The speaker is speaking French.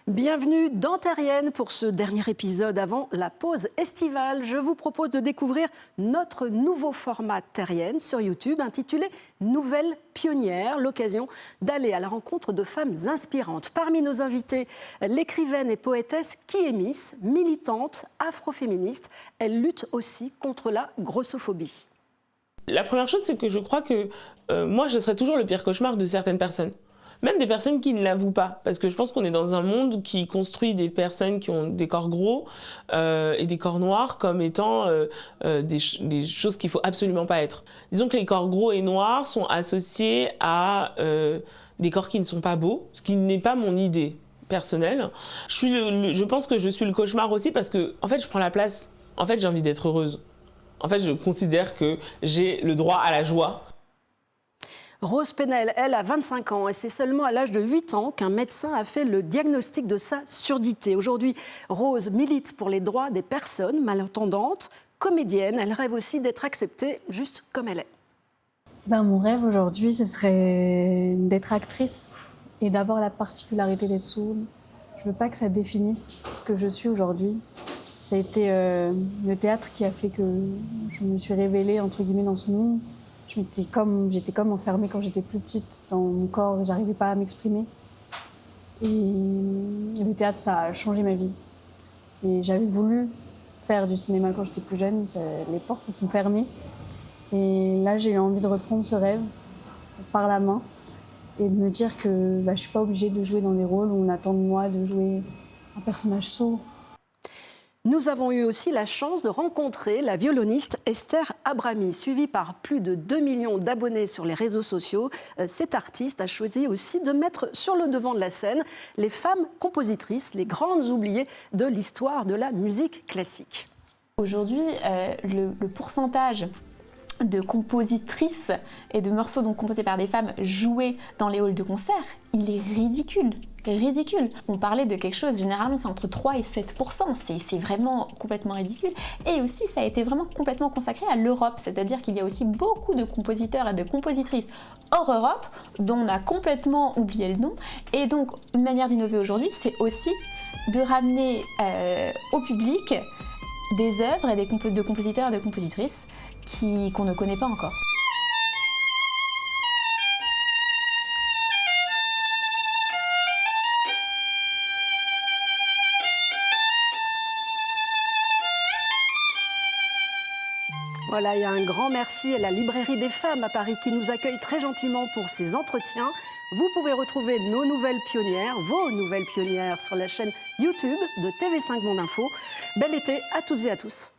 Bienvenue dans Terrienne pour ce dernier épisode avant la pause estivale. Je vous propose de découvrir notre nouveau format Terrienne sur YouTube intitulé Nouvelles pionnières, l'occasion d'aller à la rencontre de femmes inspirantes. Parmi nos invités, l'écrivaine et poétesse Kiémis, militante afroféministe. Elle lutte aussi contre la grossophobie. La première chose, c'est que je crois que moi, je serais toujours le pire cauchemar de certaines personnes. Même des personnes qui ne l'avouent pas, parce que je pense qu'on est dans un monde qui construit des personnes qui ont des corps gros et des corps noirs comme étant des choses qu'il faut absolument pas être. Disons que les corps gros et noirs sont associés à des corps qui ne sont pas beaux, ce qui n'est pas mon idée personnelle. Je pense que je suis le cauchemar aussi parce que, en fait, je prends la place. En fait, j'ai envie d'être heureuse. En fait, je considère que j'ai le droit à la joie. Rose Penel, elle, a 25 ans et c'est seulement à l'âge de 8 ans qu'un médecin a fait le diagnostic de sa surdité. Aujourd'hui, Rose milite pour les droits des personnes malentendantes. Comédienne, elle rêve aussi d'être acceptée juste comme elle est. Mon rêve aujourd'hui, ce serait d'être actrice et d'avoir la particularité d'être sourde. Je ne veux pas que ça définisse ce que je suis aujourd'hui. Ça a été le théâtre qui a fait que je me suis révélée, entre guillemets, dans ce monde. J'étais comme enfermée quand j'étais plus petite dans mon corps, j'arrivais pas à m'exprimer. Et le théâtre, ça a changé ma vie. Et j'avais voulu faire du cinéma quand j'étais plus jeune, les portes se sont fermées. Et là, j'ai eu envie de reprendre ce rêve par la main et de me dire que je suis pas obligée de jouer dans des rôles où on attend de moi de jouer un personnage sourd. Nous avons eu aussi la chance de rencontrer la violoniste Esther Abrami. Suivie par plus de 2 millions d'abonnés sur les réseaux sociaux, cette artiste a choisi aussi de mettre sur le devant de la scène les femmes compositrices, les grandes oubliées de l'histoire de la musique classique. Aujourd'hui, le pourcentage de compositrices et de morceaux donc composés par des femmes joués dans les halls de concert, il est ridicule. Ridicule. On parlait de quelque chose, généralement c'est entre 3 et 7%, c'est vraiment complètement ridicule. Et aussi ça a été vraiment complètement consacré à l'Europe, c'est-à-dire qu'il y a aussi beaucoup de compositeurs et de compositrices hors Europe dont on a complètement oublié le nom. Et donc une manière d'innover aujourd'hui, c'est aussi de ramener au public des œuvres et de compositeurs et de compositrices qu'on ne connaît pas encore. Voilà, il y a un grand merci à la Librairie des Femmes à Paris qui nous accueille très gentiment pour ces entretiens. Vous pouvez retrouver nos nouvelles pionnières, vos nouvelles pionnières sur la chaîne YouTube de TV5 Monde Info. Bel été à toutes et à tous.